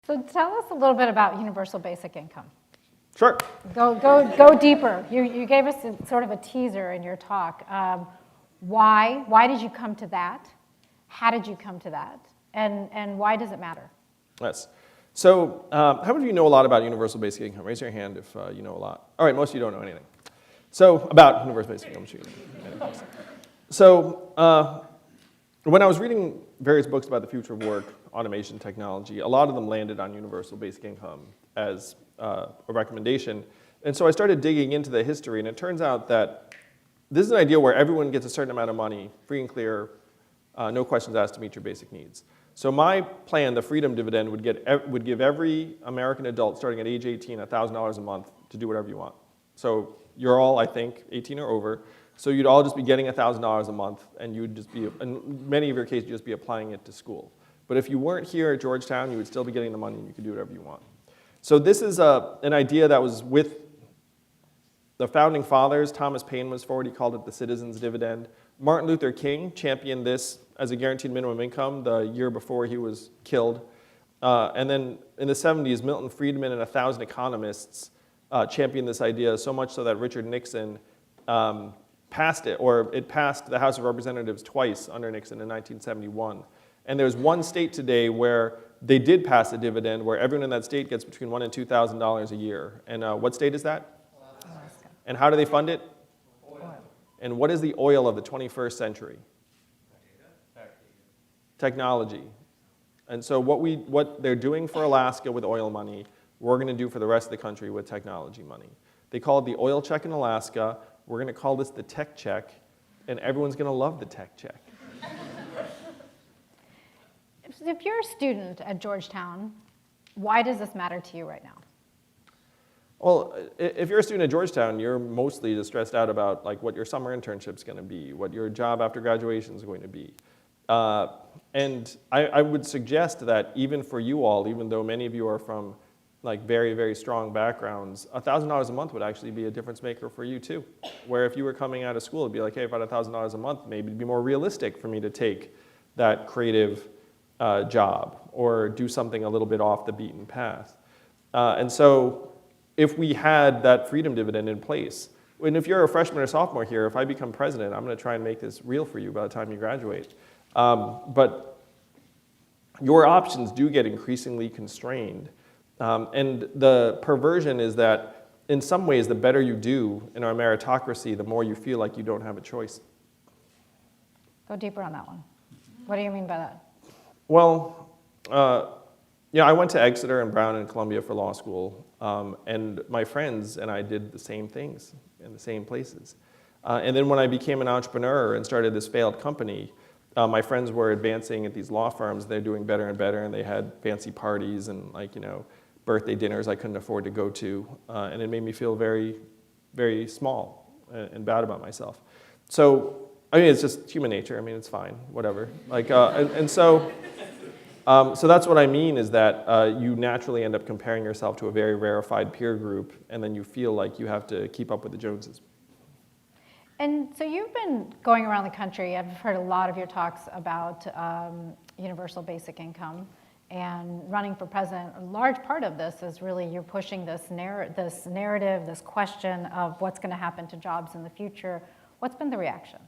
So tell us a little bit about universal basic income. Sure. Go deeper. You gave us sort of a teaser in your talk. Why did you come to that? How did you come to that? And why does it matter? Yes. So how many of you know a lot about universal basic income? Raise your hand if you know a lot. All right, most of you don't know anything. So about universal basic income. So when I was reading various books about the future of work, automation technology, a lot of them landed on universal basic income as a recommendation. And so I started digging into the history, and it turns out that this is an idea where everyone gets a certain amount of money, free and clear, no questions asked to meet your basic needs. So my plan, the freedom dividend, would give every American adult starting at age 18 $1,000 a month to do whatever you want. So you're all, I think, 18 or over. So you'd all just be getting $1,000 a month, and you'd just be, in many of your cases, you'd just be applying it to school. But if you weren't here at Georgetown, you would still be getting the money, and you could do whatever you want. So this is an idea that was with the founding fathers. Thomas Paine was for it. He called it the citizens' dividend. Martin Luther King championed this as a guaranteed minimum income the year before he was killed. And then in the 70s, Milton Friedman and 1,000 economists championed this idea so much so that Richard Nixon passed it, or it passed the House of Representatives twice under Nixon in 1971. And there's one state today where they did pass a dividend where everyone in that state gets between $1,000 and $2,000 a year. And what state is that? Alaska. And how do they fund it? Oil. And what is the oil of the 21st century? Technology. And so what they're doing for Alaska with oil money, we're going to do for the rest of the country with technology money. They call it the oil check in Alaska. We're going to call this the tech check, and everyone's going to love the tech check. If you're a student at Georgetown, why does this matter to you right now? Well, if you're a student at Georgetown, you're mostly just stressed out about like what your summer internship's going to be, what your job after graduation is going to be. And I would suggest that even for you all, even though many of you are from like very, very strong backgrounds, $1,000 a month would actually be a difference maker for you too. Where if you were coming out of school, it'd be like, hey, if I had $1,000 a month, maybe it'd be more realistic for me to take that creative job or do something a little bit off the beaten path. And so if we had that freedom dividend in place, and if you're a freshman or sophomore here, if I become president, I'm going to try and make this real for you by the time you graduate. But your options do get increasingly constrained. And the perversion is that in some ways, the better you do in our meritocracy, the more you feel like you don't have a choice. Go deeper on that one. What do you mean by that? Well, I went to Exeter and Brown and Columbia for law school, and my friends and I did the same things in the same places. And then when I became an entrepreneur and started this failed company, my friends were advancing at these law firms. They're doing better and better, and they had fancy parties and birthday dinners I couldn't afford to go to, and it made me feel very, very small and bad about myself. So, I mean, it's just human nature. I mean, it's fine, whatever. So that's what I mean is that you naturally end up comparing yourself to a very rarefied peer group, and then you feel like you have to keep up with the Joneses. And so you've been going around the country. I've heard a lot of your talks about universal basic income and running for president. A large part of this is really you're pushing this narrative, this question of what's going to happen to jobs in the future. What's been the reaction?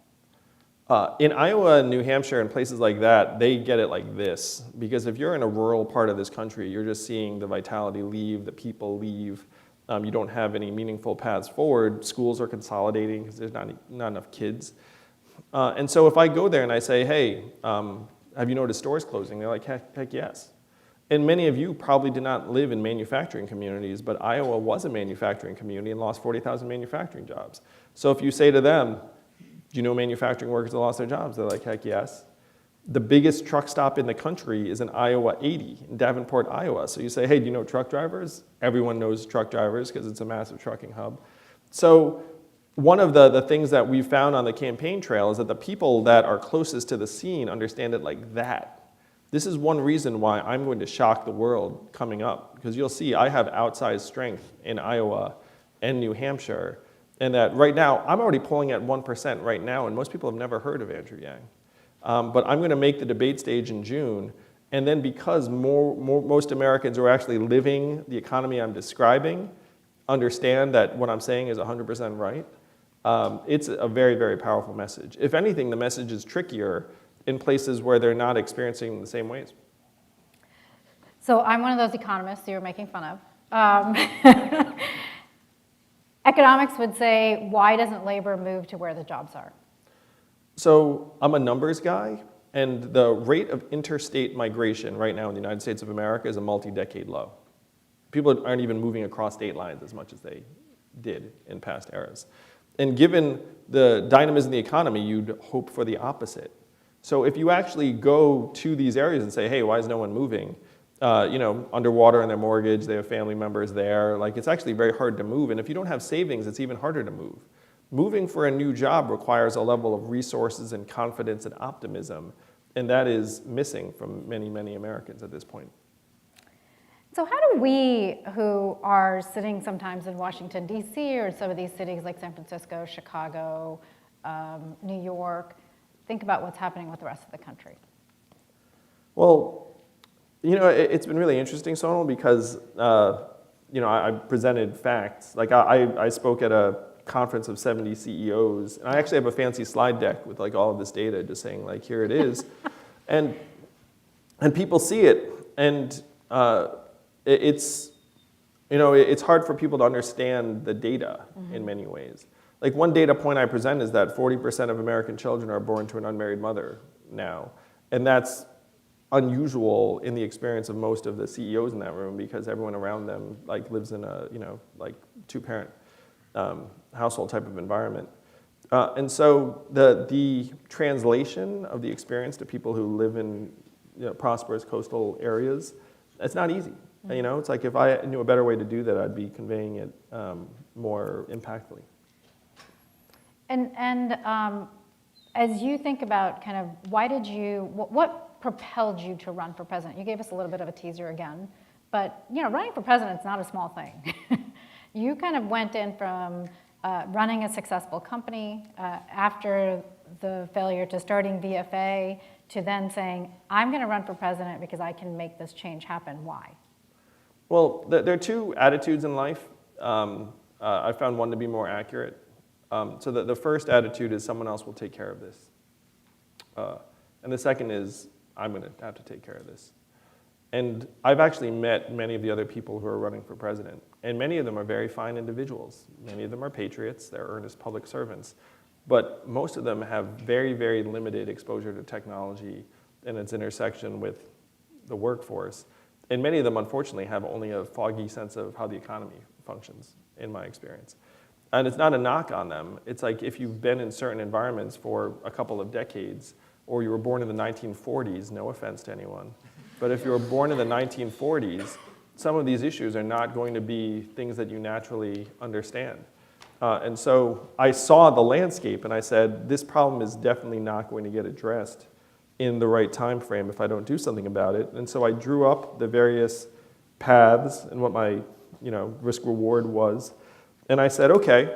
In Iowa and New Hampshire and places like that, they get it like this. Because if you're in a rural part of this country, you're just seeing the vitality leave, the people leave. You don't have any meaningful paths forward. Schools are consolidating because there's not enough kids. And so if I go there and I say, hey, have you noticed stores closing? They're like, heck yes. And many of you probably did not live in manufacturing communities, but Iowa was a manufacturing community and lost 40,000 manufacturing jobs. So if you say to them, do you know manufacturing workers that lost their jobs? They're like, heck yes. The biggest truck stop in the country is in Iowa 80, in Davenport, Iowa. So you say, hey, do you know truck drivers? Everyone knows truck drivers because it's a massive trucking hub. So one of the things that we found on the campaign trail is that the people that are closest to the scene understand it like that. This is one reason why I'm going to shock the world coming up, because you'll see I have outsized strength in Iowa and New Hampshire, and that right now, I'm already polling at 1% right now, and most people have never heard of Andrew Yang. But I'm going to make the debate stage in June, And then because most Americans who are actually living the economy I'm describing understand that what I'm saying is 100% right, it's a very, very powerful message. If anything, the message is trickier in places where they're not experiencing the same ways. So I'm one of those economists you're making fun of. Economics would say, why doesn't labor move to where the jobs are? So I'm a numbers guy, and the rate of interstate migration right now in the United States of America is a multi-decade low. People aren't even moving across state lines as much as they did in past eras. And given the dynamism of the economy, you'd hope for the opposite. So if you actually go to these areas and say, hey, why is no one moving? Underwater in their mortgage, they have family members there. Like, it's actually very hard to move. And if you don't have savings, it's even harder to move. Moving for a new job requires a level of resources and confidence and optimism. And that is missing from many, many Americans at this point. So how do we, who are sitting sometimes in Washington, D.C., or some of these cities like San Francisco, Chicago, New York, think about what's happening with the rest of the country? Well, it's been really interesting, Sonal, because I presented facts. Like I spoke at a conference of 70 CEOs, and I actually have a fancy slide deck with like all of this data, just saying like, here it is, and people see it, and it's hard for people to understand the data in many ways. Like one data point I present is that 40% of American children are born to an unmarried mother now, and that's unusual in the experience of most of the CEOs in that room because everyone around them like lives in a two-parent household type of environment. And so the translation of the experience to people who live in prosperous coastal areas, it's not easy. It's like if I knew a better way to do that, I'd be conveying it more impactfully. And as you think about kind of what propelled you to run for president? You gave us a little bit of a teaser again, but running for president is not a small thing. You kind of went in from running a successful company after the failure to starting VFA to then saying, I'm going to run for president because I can make this change happen. Why? Well, there are two attitudes in life. I found one to be more accurate. So the first attitude is someone else will take care of this. And the second is I'm going to have to take care of this. And I've actually met many of the other people who are running for president. And many of them are very fine individuals. Many of them are patriots. They're earnest public servants. But most of them have very, very limited exposure to technology and its intersection with the workforce. And many of them, unfortunately, have only a foggy sense of how the economy functions, in my experience. And it's not a knock on them. It's like if you've been in certain environments for a couple of decades, or you were born in the 1940s, no offense to anyone, but if you were born in the 1940s, some of these issues are not going to be things that you naturally understand. And so I saw the landscape and I said, this problem is definitely not going to get addressed in the right time frame if I don't do something about it. And so I drew up the various paths and what my risk reward was. And I said, okay,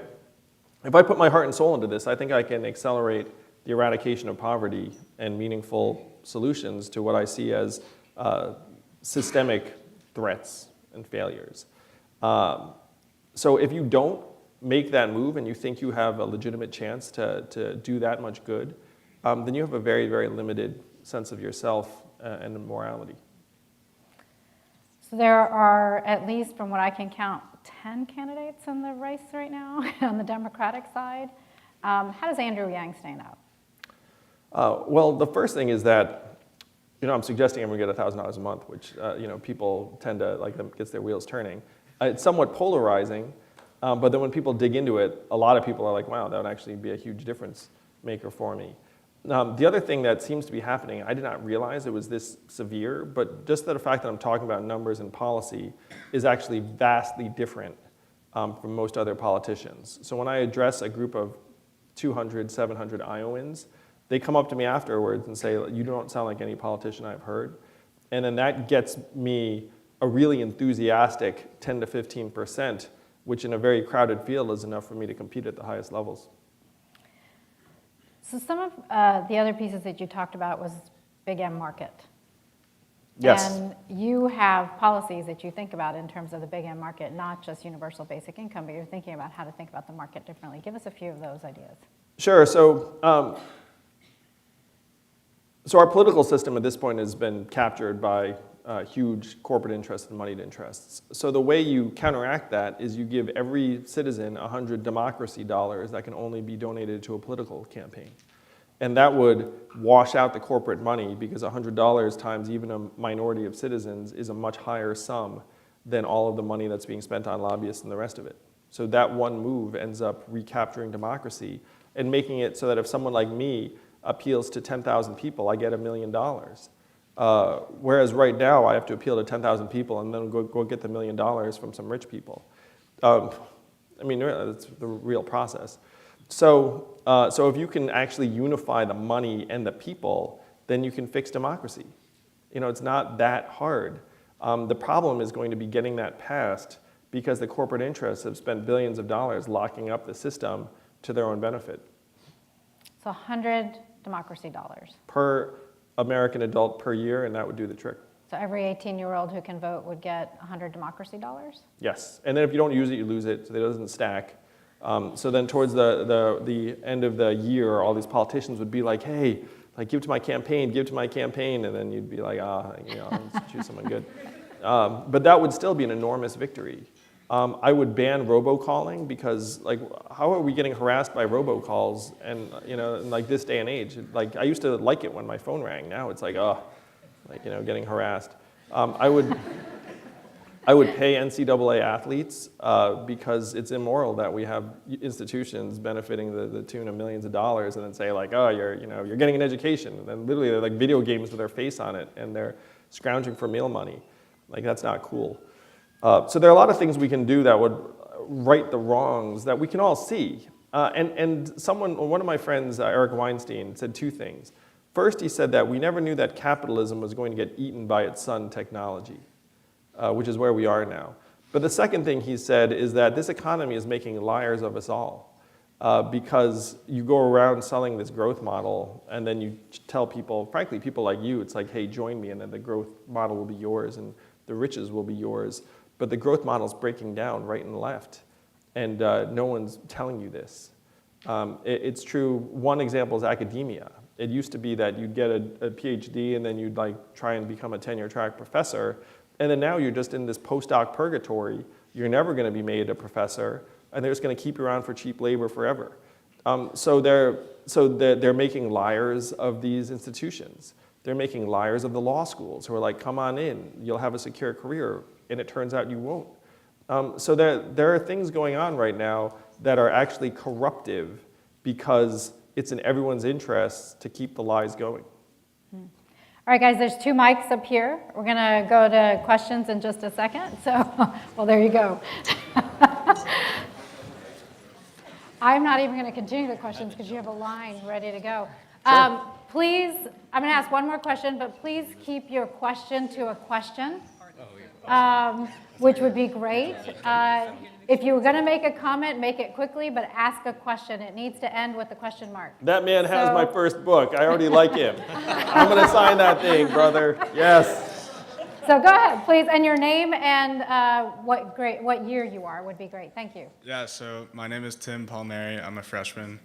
if I put my heart and soul into this, I think I can accelerate the eradication of poverty and meaningful solutions to what I see as systemic threats and failures. So if you don't make that move and you think you have a legitimate chance to do that much good, then you have a very, very limited sense of yourself and morality. So there are, at least from what I can count, 10 candidates in the race right now on the Democratic side. How does Andrew Yang stand out? Well, the first thing is that, I'm suggesting I'm going to get $1,000 a month, which, people tend to, like, that gets their wheels turning. It's somewhat polarizing, but then when people dig into it, a lot of people are like, wow, that would actually be a huge difference maker for me. The other thing that seems to be happening, I did not realize it was this severe, but just the fact that I'm talking about numbers and policy is actually vastly different from most other politicians. So when I address a group of 200, 700 Iowans, they come up to me afterwards and say, you don't sound like any politician I've heard. And then that gets me a really enthusiastic 10 to 15%, which in a very crowded field is enough for me to compete at the highest levels. So some of the other pieces that you talked about was big M market. Yes. And you have policies that you think about in terms of the big end market, not just universal basic income, but you're thinking about how to think about the market differently. Give us a few of those ideas. Sure. So our political system at this point has been captured by huge corporate interests and moneyed interests. So the way you counteract that is you give every citizen 100 democracy dollars that can only be donated to a political campaign. And that would wash out the corporate money because $100 times even a minority of citizens is a much higher sum than all of the money that's being spent on lobbyists and the rest of it. So that one move ends up recapturing democracy and making it so that if someone like me appeals to 10,000 people, I get $1 million. Whereas right now, I have to appeal to 10,000 people and then go get the $1 million from some rich people. I mean, that's the real process. So if you can actually unify the money and the people, then you can fix democracy. It's not that hard. The problem is going to be getting that passed because the corporate interests have spent billions of dollars locking up the system to their own benefit. So 100 democracy dollars. Per American adult per year, and that would do the trick. So every 18-year-old who can vote would get 100 democracy dollars? Yes, and then if you don't use it, you lose it, so it doesn't stack. So then towards the end of the year, all these politicians would be like, hey, give to my campaign, and then you'd be like, let's choose someone good. But that would still be an enormous victory. I would ban robocalling because, how are we getting harassed by robocalls? And in this day and age, I used to like it when my phone rang. Now it's getting harassed. I would pay NCAA athletes because it's immoral that we have institutions benefiting the tune of millions of dollars and then say you're getting an education. And then literally they're like video games with their face on it and they're scrounging for meal money. That's not cool. So there are a lot of things we can do that would right the wrongs that we can all see. And one of my friends, Eric Weinstein, said two things. First, he said that we never knew that capitalism was going to get eaten by its son, technology, which is where we are now. But the second thing he said is that this economy is making liars of us all because you go around selling this growth model and then you tell people, frankly, people like you, it's hey, join me, and then the growth model will be yours and the riches will be yours. But the growth model is breaking down right and left, and no one's telling you this. It's true. One example is academia. It used to be that you'd get a PhD and then you'd try and become a tenure-track professor, and then now you're just in this postdoc purgatory. You're never going to be made a professor, and they're just going to keep you around for cheap labor forever. So they're making liars of these institutions. They're making liars of the law schools who are come on in, you'll have a secure career. And it turns out you won't. So there are things going on right now that are actually corruptive because it's in everyone's interests to keep the lies going. All right, guys, there's 2 mics up here. We're going to go to questions in just a second. So, well, there you go. I'm not even going to continue the questions because you have a line ready to go. Sure. Please, I'm going to ask one more question, but please keep your question to a question. Which would be great. If you were going to make a comment, make it quickly, but ask a question. It needs to end with a question mark. That man has my first book. I already like him. I'm going to sign that thing, brother. Yes. So go ahead, please. And your name and what year you are would be great. Thank you. Yeah, so my name is Tim Palmieri. I'm a freshman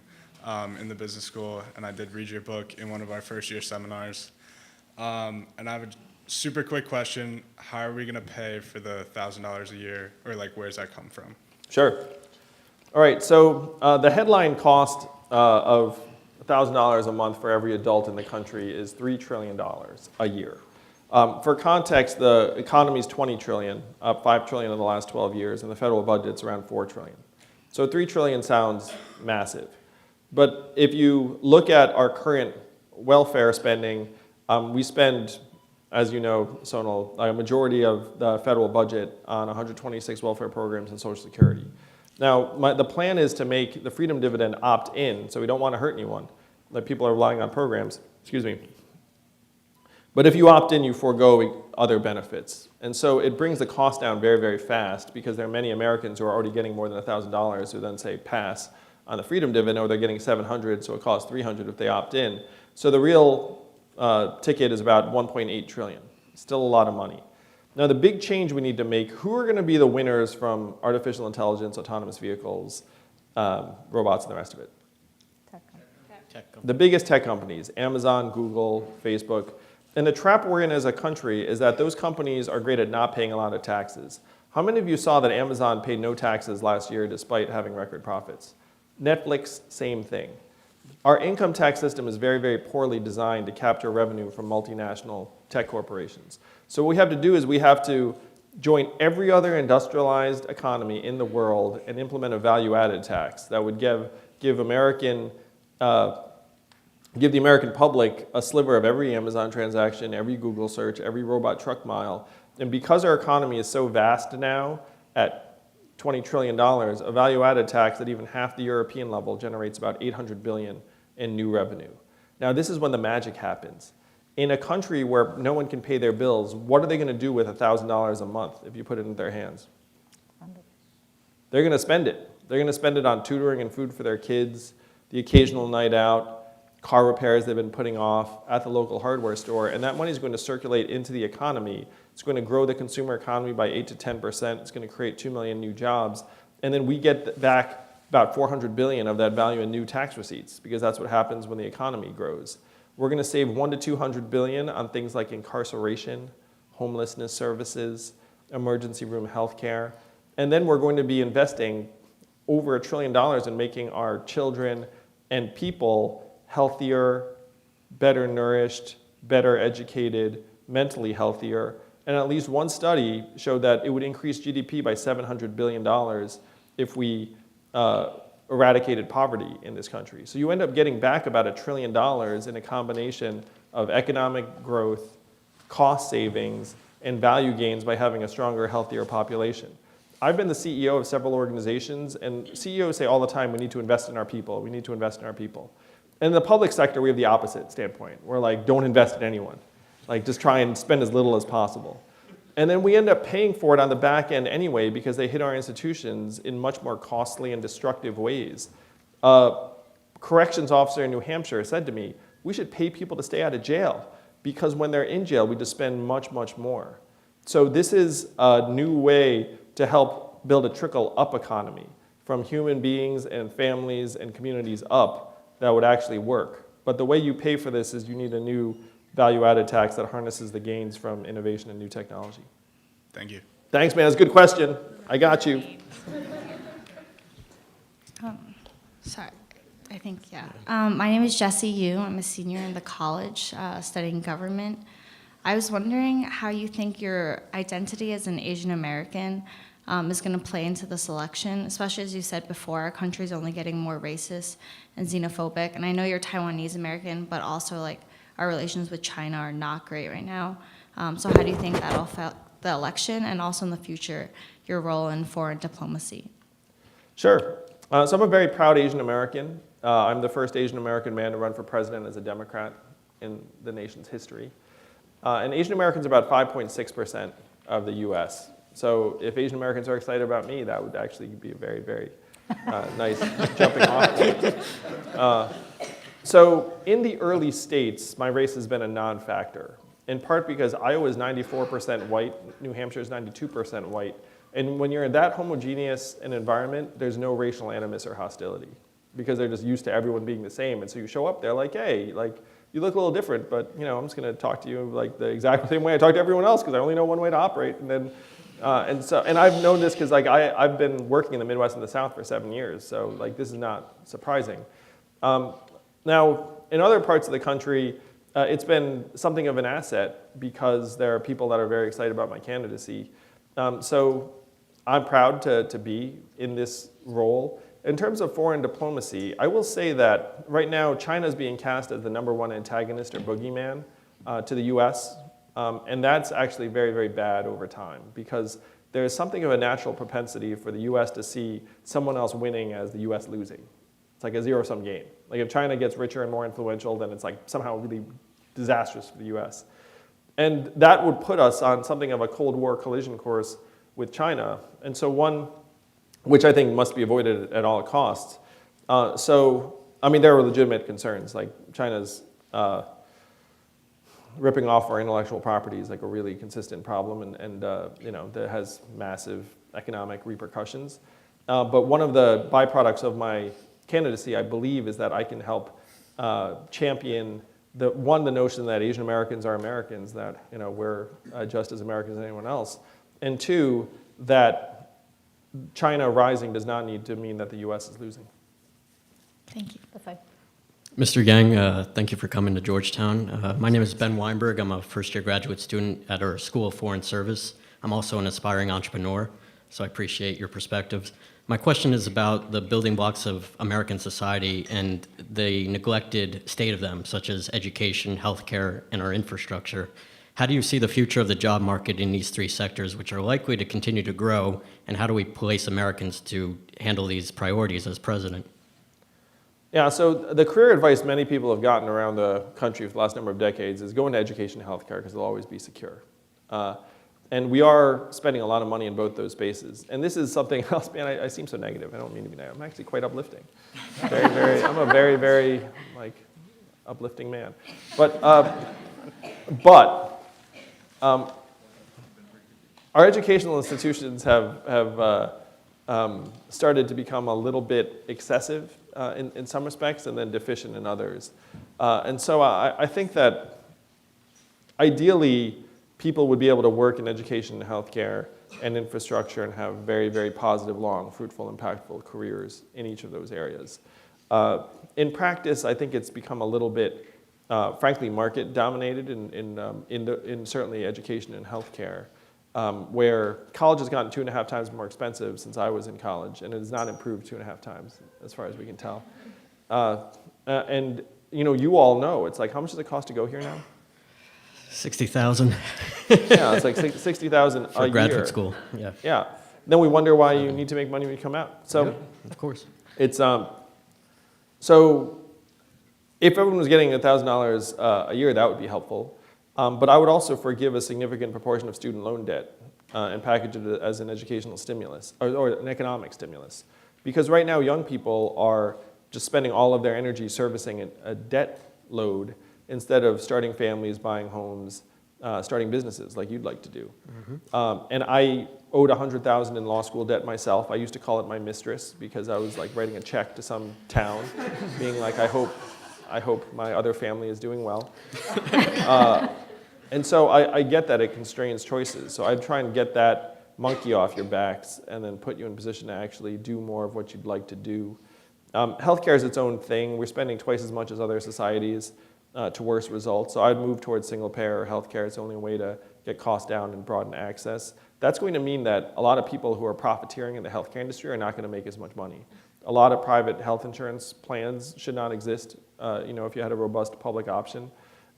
in the business school, and I did read your book in one of our first year seminars. And I have a super quick question. How are we going to pay for the $1,000 a year, or where does that come from? Sure. All right, so the headline cost of $1,000 a month for every adult in the country is $3 trillion a year. For context, the economy is $20 trillion, up $5 trillion in the last 12 years, and the federal budget's around $4 trillion. So $3 trillion sounds massive. But if you look at our current welfare spending, we spend, as you know, Sonal, a majority of the federal budget on 126 welfare programs and Social Security. Now, the plan is to make the freedom dividend opt-in, so we don't want to hurt anyone. People are relying on programs, excuse me. But if you opt in, you forego other benefits. And so it brings the cost down very, very fast because there are many Americans who are already getting more than $1,000 who then say pass on the freedom dividend, or they're getting $700, so it costs $300 if they opt in. So the real ticket is about $1.8 trillion. Still a lot of money. Now, the big change we need to make, who are going to be the winners from artificial intelligence, autonomous vehicles, robots, and the rest of it? The biggest tech companies, Amazon, Google, Facebook. And the trap we're in as a country is that those companies are great at not paying a lot of taxes. How many of you saw that Amazon paid no taxes last year despite having record profits? Netflix, same thing. Our income tax system is very, very poorly designed to capture revenue from multinational tech corporations. So what we have to do is we have to join every other industrialized economy in the world and implement a value-added tax that would give the American public a sliver of every Amazon transaction, every Google search, every robot truck mile. And because our economy is so vast now at $20 trillion, a value-added tax at even half the European level generates about $800 billion in new revenue. Now, this is when the magic happens. In a country where no one can pay their bills, what are they going to do with $1,000 a month if you put it in their hands? They're going to spend it. They're going to spend it on tutoring and food for their kids, the occasional night out, car repairs they've been putting off at the local hardware store, and that money is going to circulate into the economy. It's going to grow the consumer economy by 8 to 10%. It's going to create 2 million new jobs, and then we get back about $400 billion of that value in new tax receipts, because that's what happens when the economy grows. We're going to save $100 to $200 billion on things like incarceration, homelessness services, emergency room health care, and then we're going to be investing over $1 trillion in making our children and people healthier, better nourished, better educated, mentally healthier. And at least one study showed that it would increase GDP by $700 billion if we eradicated poverty in this country. So you end up getting back about $1 trillion in a combination of economic growth, cost savings, and value gains by having a stronger, healthier population. I've been the CEO of several organizations, and CEOs say all the time, we need to invest in our people, we need to invest in our people. And in the public sector, we have the opposite standpoint. We're like, don't invest in anyone. Like, just try and spend as little as possible. And then we end up paying for it on the back end anyway because they hit our institutions in much more costly and destructive ways. A corrections officer in New Hampshire said to me, we should pay people to stay out of jail because when they're in jail, we just spend much, much more. So this is a new way to help build a trickle-up economy from human beings and families and communities up that would actually work. But the way you pay for this is you need a new value-added tax that harnesses the gains from innovation and new technology. Thank you. Thanks, man. It's a good question. I got you. Sorry, I think, yeah. My name is Jessie Yu. I'm a senior in the college studying government. I was wondering how you think your identity as an Asian American is going to play into this election, especially as you said before, our country is only getting more racist and xenophobic. And I know you're Taiwanese American, but also like our relations with China are not great right now. So how do you think that'll affect the election and also in the future, your role in foreign diplomacy? Sure. So I'm a very proud Asian American. I'm the first Asian American man to run for president as a Democrat in the nation's history. And Asian Americans are about 5.6% of the US. So if Asian Americans are excited about me, that would actually be a very, very nice jumping off point. So in the early states, my race has been a non-factor, in part because Iowa is 94% white, New Hampshire is 92% white. And when you're in that homogeneous an environment, there's no racial animus or hostility because they're just used to everyone being the same. And so you show up there like, hey, like, you look a little different, but I'm just going to talk to you like the exact same way I talk to everyone else because I only know one way to operate. And then, and I've known this because like I've been working in the Midwest and the South for 7 years, so like this is not surprising. Now, in other parts of the country, it's been something of an asset because there are people that are very excited about my candidacy. So I'm proud to be in this role. In terms of foreign diplomacy, I will say that right now China is being cast as the #1 antagonist or boogeyman to the US. And that's actually very, very bad over time because there's something of a natural propensity for the US to see someone else winning as the US losing. It's like a zero-sum game. Like if China gets richer and more influential, then it's like somehow really disastrous for the US. And that would put us on something of a Cold War collision course with China. And so one, which I think must be avoided at all costs. So, I mean, there are legitimate concerns, like China's ripping off our intellectual property is like a really consistent problem, and that has massive economic repercussions. But one of the byproducts of my candidacy, I believe, is that I can help champion the notion that Asian Americans are Americans, that we're just as Americans as anyone else, and two, that China rising does not need to mean that the U.S. is losing. Thank you. That's fine. Mr. Yang, thank you for coming to Georgetown. My name is Ben Weinberg. I'm a first-year graduate student at our School of Foreign Service. I'm also an aspiring entrepreneur, so I appreciate your perspectives. My question is about the building blocks of American society and the neglected state of them, such as education, healthcare, and our infrastructure. How do you see the future of the job market in these three sectors, which are likely to continue to grow, and how do we place Americans to handle these priorities as president? Yeah, so the career advice many people have gotten around the country for the last number of decades is go into education and healthcare because they'll always be secure. And we are spending a lot of money in both those spaces. And this is something else, man, I seem so negative. I don't mean to be negative. I'm actually quite uplifting. I'm a very, very, uplifting man. But our educational institutions have started to become a little bit excessive in some respects and then deficient in others. And so I think that ideally, people would be able to work in education and healthcare and infrastructure and have very, very positive, long, fruitful, impactful careers in each of those areas. In practice, I think it's become a little bit, frankly, market dominated in certainly education and healthcare, where college has gotten 2.5 times more expensive since I was in college, and it has not improved 2.5 times, as far as we can tell. And you all know, it's like, how much does it cost to go here now? 60,000 Yeah, it's like 60,000 a for year. graduate school. Yeah, Yeah. Then we wonder why you need to make money when you come out. So of course. it's so if everyone was getting $1,000 a year, that would be helpful. But I would also forgive a significant proportion of student loan debt and package it as an educational stimulus or an economic stimulus. Because right now, young people are just spending all of their energy servicing a debt load instead of starting families, buying homes, starting businesses like you'd like to do. Mm-hmm. And I owed $100,000 in law school debt myself. I used to call it my mistress because I was like writing a check to some town, being like, I hope my other family is doing well. And so I get that it constrains choices. So I try and get that monkey off your backs and then put you in a position to actually do more of what you'd like to do. Healthcare is its own thing. We're spending twice as much as other societies to worse results. So I'd move towards single payer or healthcare. It's the only way to get costs down and broaden access. That's going to mean that a lot of people who are profiteering in the healthcare industry are not going to make as much money. A lot of private health insurance plans should not exist, if you had a robust public option.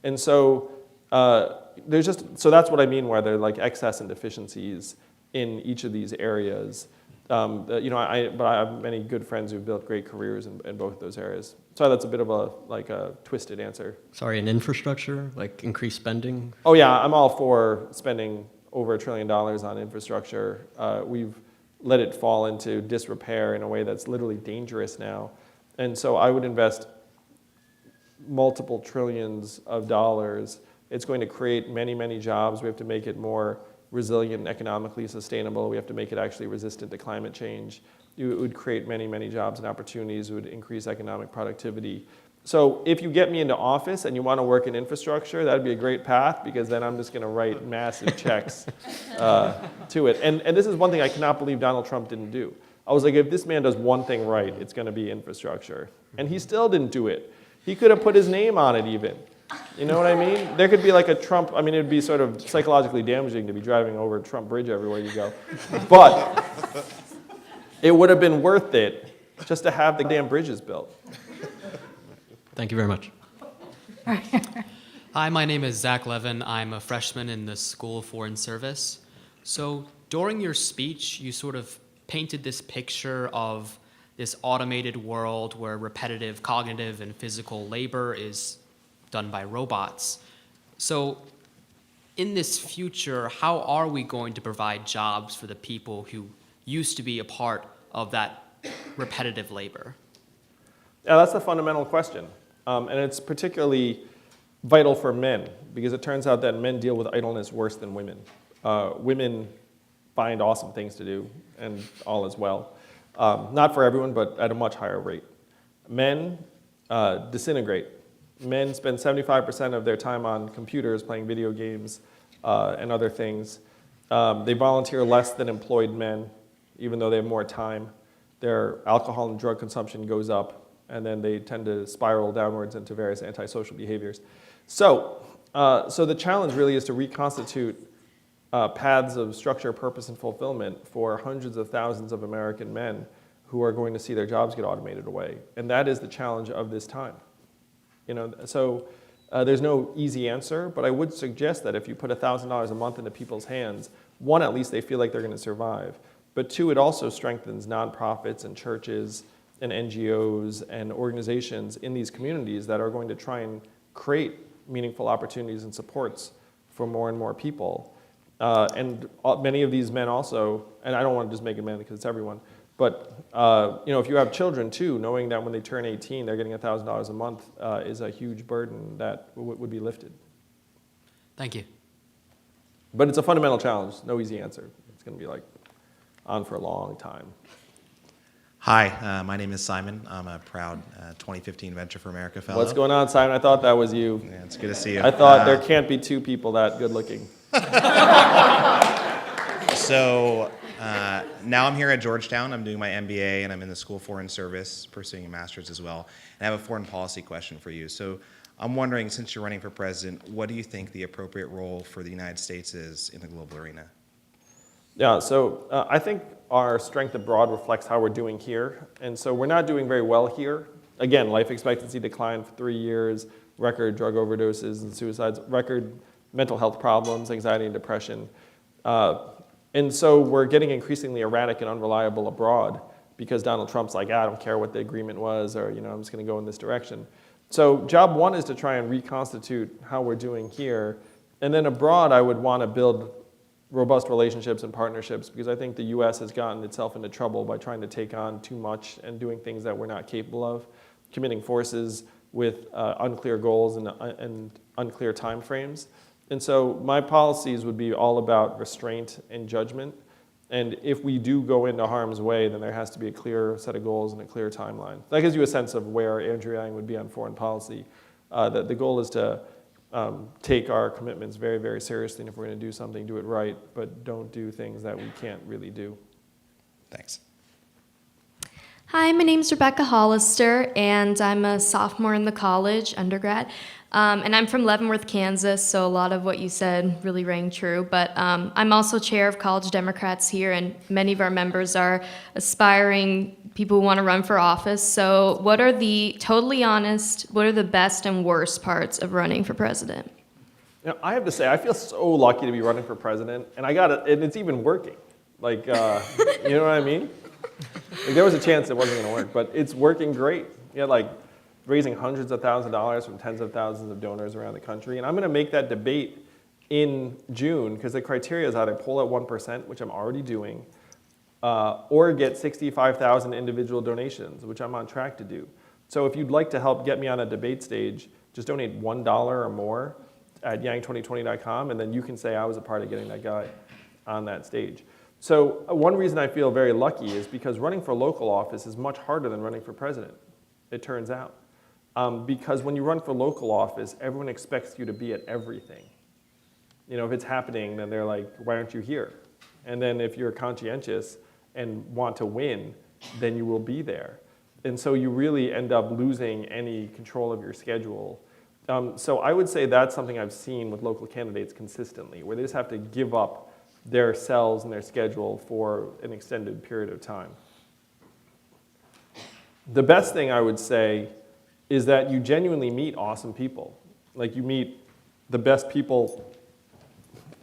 And so so that's what I mean where there are like excess and deficiencies in each of these areas. But I have many good friends who've built great careers in both of those areas. So that's a bit of a twisted answer. Sorry, in infrastructure, like increased spending? Oh yeah, I'm all for spending over $1 trillion on infrastructure. We've let it fall into disrepair in a way that's literally dangerous now. And so I would invest multiple trillions of dollars. It's going to create many, many jobs. We have to make it more resilient and economically sustainable. We have to make it actually resistant to climate change. It would create many, many jobs and opportunities. It would increase economic productivity. So if you get me into office and you want to work in infrastructure, that'd be a great path because then I'm just going to write massive checks to it. And this is one thing I cannot believe Donald Trump didn't do. I was like, if this man does one thing right, it's going to be infrastructure. And he still didn't do it. He could have put his name on it even. You know what I mean? There could be like a Trump, it would be sort of psychologically damaging to be driving over Trump Bridge everywhere you go. But it would have been worth it just to have the damn bridges built. Thank you very much. Hi, my name is Zach Levin. I'm a freshman in the School of Foreign Service. So during your speech, you sort of painted this picture of this automated world where repetitive cognitive and physical labor is done by robots. So in this future, how are we going to provide jobs for the people who used to be a part of that repetitive labor? Yeah, that's the fundamental question. And it's particularly vital for men because it turns out that men deal with idleness worse than women. Women find awesome things to do, and all is well. Not for everyone, but at a much higher rate. Men disintegrate. Men spend 75% of their time on computers playing video games and other things. They volunteer less than employed men, even though they have more time. Their alcohol and drug consumption goes up, and then they tend to spiral downwards into various antisocial behaviors. So the challenge really is to reconstitute paths of structure, purpose, and fulfillment for hundreds of thousands of American men who are going to see their jobs get automated away. And that is the challenge of this time. So there's no easy answer, but I would suggest that if you put $1,000 a month into people's hands, one, at least they feel like they're going to survive. But two, it also strengthens nonprofits and churches and NGOs and organizations in these communities that are going to try and create meaningful opportunities and supports for more and more people. And many of these men also, and I don't want to just make it men because it's everyone, but if you have children too, knowing that when they turn 18, they're getting $1,000 a month is a huge burden that would be lifted. Thank you. But it's a fundamental challenge, no easy answer. It's going to be like on for a long time. Hi, my name is Simon. I'm a proud 2015 Venture for America fellow. What's going on, Simon? I thought that was you. Yeah, it's good to see you. I thought there can't be two people that good looking. So now I'm here at Georgetown. I'm doing my MBA, and I'm in the School of Foreign Service, pursuing a master's as well. And I have a foreign policy question for you. So I'm wondering, since you're running for president, what do you think the appropriate role for the United States is in the global arena? Yeah, so I think our strength abroad reflects how we're doing here. And so we're not doing very well here. Again, life expectancy declined for 3 years, record drug overdoses and suicides, record mental health problems, anxiety and depression. And so we're getting increasingly erratic and unreliable abroad because Donald Trump's like, I don't care what the agreement was, or I'm just going to go in this direction. So job one is to try and reconstitute how we're doing here. And then abroad, I would want to build robust relationships and partnerships because I think the US has gotten itself into trouble by trying to take on too much and doing things that we're not capable of, committing forces with unclear goals and unclear timeframes. And so my policies would be all about restraint and judgment. And if we do go into harm's way, then there has to be a clear set of goals and a clear timeline. That gives you a sense of where Andrew Yang would be on foreign policy. The goal is to take our commitments very, very seriously. And if we're going to do something, do it right, but don't do things that we can't really do. Thanks. Hi, my name's Rebecca Hollister, and I'm a sophomore in the college, undergrad. And I'm from Leavenworth, Kansas, so a lot of what you said really rang true. But I'm also chair of College Democrats here, and many of our members are aspiring people who want to run for office. So what are what are the best and worst parts of running for president? I have to say, I feel so lucky to be running for president, and and it's even working. Like, you know what I mean? Like, there was a chance it wasn't going to work, but it's working great. Raising hundreds of thousands of dollars from tens of thousands of donors around the country. And I'm going to make that debate in June because the criteria is either poll at 1%, which I'm already doing, or get 65,000 individual donations, which I'm on track to do. So if you'd like to help get me on a debate stage, just donate $1 or more at yang2020.com, and then you can say I was a part of getting that guy on that stage. So one reason I feel very lucky is because running for local office is much harder than running for president, it turns out. Because when you run for local office, everyone expects you to be at everything. If it's happening, then they're like, why aren't you here? And then if you're conscientious and want to win, then you will be there. And so you really end up losing any control of your schedule. So I would say that's something I've seen with local candidates consistently, where they just have to give up their cells and their schedule for an extended period of time. The best thing I would say is that you genuinely meet awesome people. Like, you meet the best people,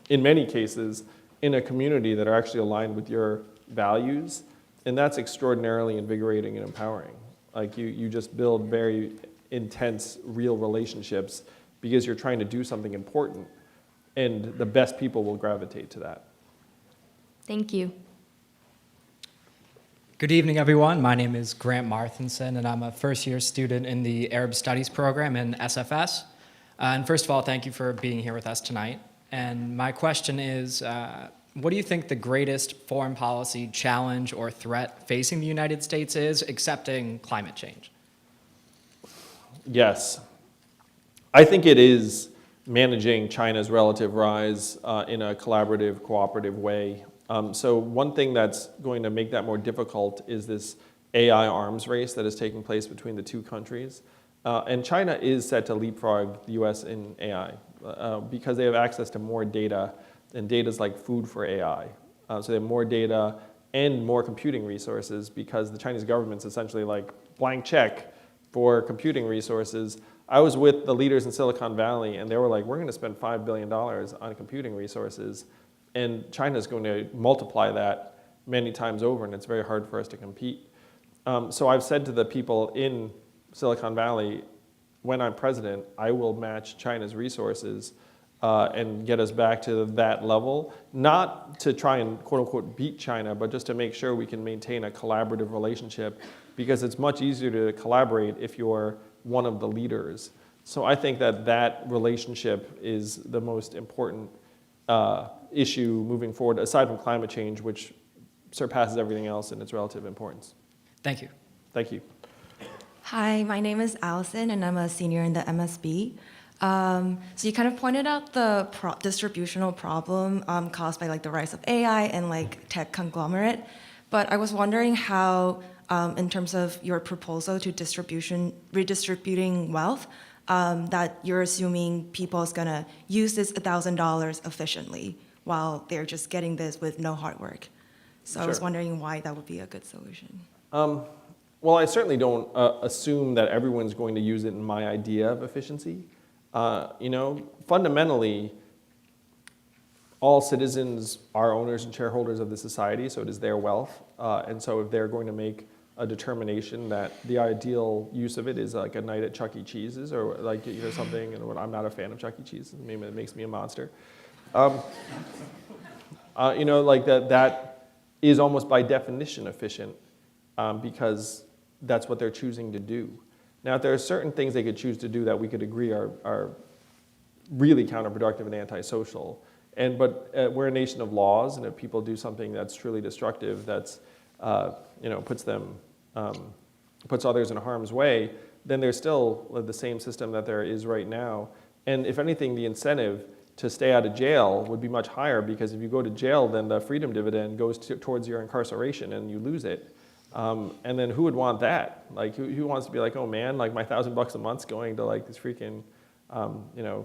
in many cases, in a community that are actually aligned with your values, and that's extraordinarily invigorating and empowering. Like, you just build very intense, real relationships because you're trying to do something important, and the best people will gravitate to that. Thank you. Good evening, everyone. My name is Grant Marthinson, and I'm a first-year student in the Arab Studies program in SFS. And first of all, thank you for being here with us tonight. And my question is, what do you think the greatest foreign policy challenge or threat facing the United States is, excepting climate change? Yes. I think it is managing China's relative rise in a collaborative, cooperative way. So one thing that's going to make that more difficult is this AI arms race that is taking place between the two countries. And China is set to leapfrog the US in AI because they have access to more data, and data is like food for AI. So they have more data and more computing resources because the Chinese government's essentially like blank check for computing resources. I was with the leaders in Silicon Valley, and they were like, we're going to spend $5 billion on computing resources, and China's going to multiply that many times over, and it's very hard for us to compete. So I've said to the people in Silicon Valley, when I'm president, I will match China's resources and get us back to that level, not to try and quote unquote beat China, but just to make sure we can maintain a collaborative relationship, because it's much easier to collaborate if you're one of the leaders. So I think that that relationship is the most important issue moving forward, aside from climate change, which surpasses everything else in its relative importance. Thank you. Thank you. Hi, my name is Allison, and I'm a senior in the MSB. So you kind of pointed out the distributional problem caused by like the rise of AI and like tech conglomerate, but I was wondering how, in terms of your proposal to redistributing wealth, that you're assuming people is gonna use this $1,000 efficiently while they're just getting this with no hard work. So I was wondering why that would be a good solution. Well, I certainly don't assume that everyone's going to use it in my idea of efficiency. Fundamentally, all citizens are owners and shareholders of the society, so it is their wealth. And so if they're going to make a determination that the ideal use of it is like a night at Chuck E. Cheese's or like something, and I'm not a fan of Chuck E. Cheese, maybe it makes me a monster. Like that is almost by definition efficient because that's what they're choosing to do. Now, if there are certain things they could choose to do that we could agree are really counterproductive and antisocial, but we're a nation of laws, and if people do something that's truly destructive, that's puts others in harm's way, then there's still the same system that there is right now. And if anything, the incentive to stay out of jail would be much higher, because if you go to jail, then the freedom dividend goes towards your incarceration and you lose it. And then who would want that? Like, who wants to be like, oh man, like my $1,000 a month's going to like this freaking,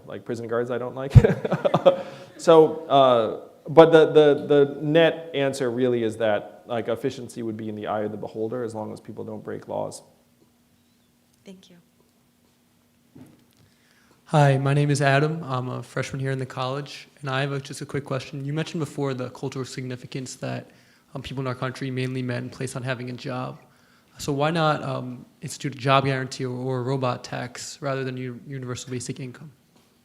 like prison guards I don't like. But the net answer really is that like efficiency would be in the eye of the beholder as long as people don't break laws. Thank you. Hi, my name is Adam. I'm a freshman here in the college, and I have just a quick question. You mentioned before the cultural significance that people in our country, mainly men, place on having a job. So why not institute a job guarantee or a robot tax rather than universal basic income?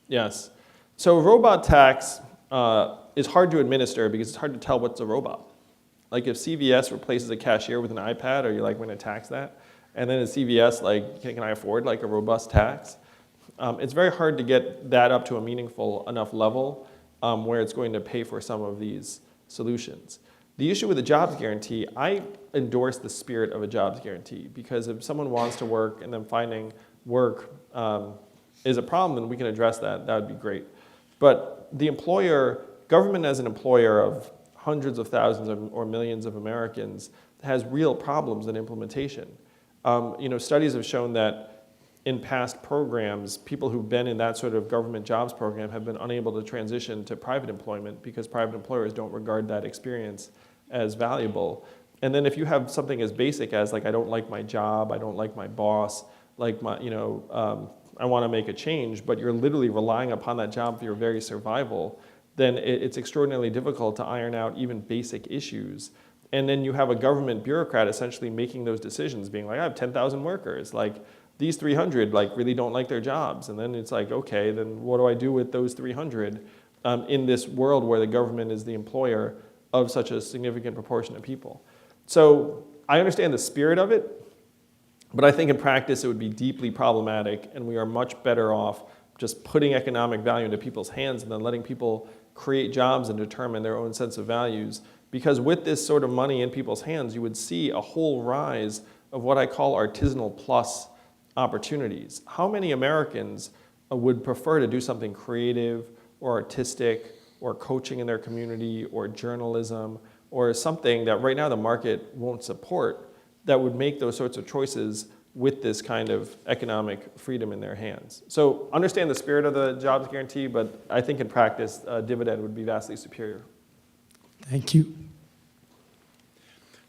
Yes. So robot tax is hard to administer because it's hard to tell what's a robot. Like if CVS replaces a cashier with an iPad, are you like going to tax that? And then is CVS like, can I afford like a robust tax? It's very hard to get that up to a meaningful enough level where it's going to pay for some of these solutions. The issue with the jobs guarantee, I endorse the spirit of a jobs guarantee, because if someone wants to work and then finding work is a problem, then we can address that. That would be great. But the government as an employer of hundreds of thousands or millions of Americans has real problems in implementation. Studies have shown that in past programs, people who've been in that sort of government jobs program have been unable to transition to private employment because private employers don't regard that experience as valuable. And then if you have something as basic as like, I don't like my job, I don't like my boss, like I want to make a change, but you're literally relying upon that job for your very survival, then it's extraordinarily difficult to iron out even basic issues. And then you have a government bureaucrat essentially making those decisions, being like, I have 10,000 workers, like these 300 like really don't like their jobs. And then it's like, okay, then what do I do with those 300 in this world where the government is the employer of such a significant proportion of people? So I understand the spirit of it, but I think in practice it would be deeply problematic, and we are much better off just putting economic value into people's hands and then letting people create jobs and determine their own sense of values. Because with this sort of money in people's hands, you would see a whole rise of what I call artisanal plus opportunities. How many Americans would prefer to do something creative or artistic or coaching in their community or journalism or something that right now the market won't support, that would make those sorts of choices with this kind of economic freedom in their hands? So understand the spirit of the jobs guarantee, but I think in practice, a dividend would be vastly superior. Thank you.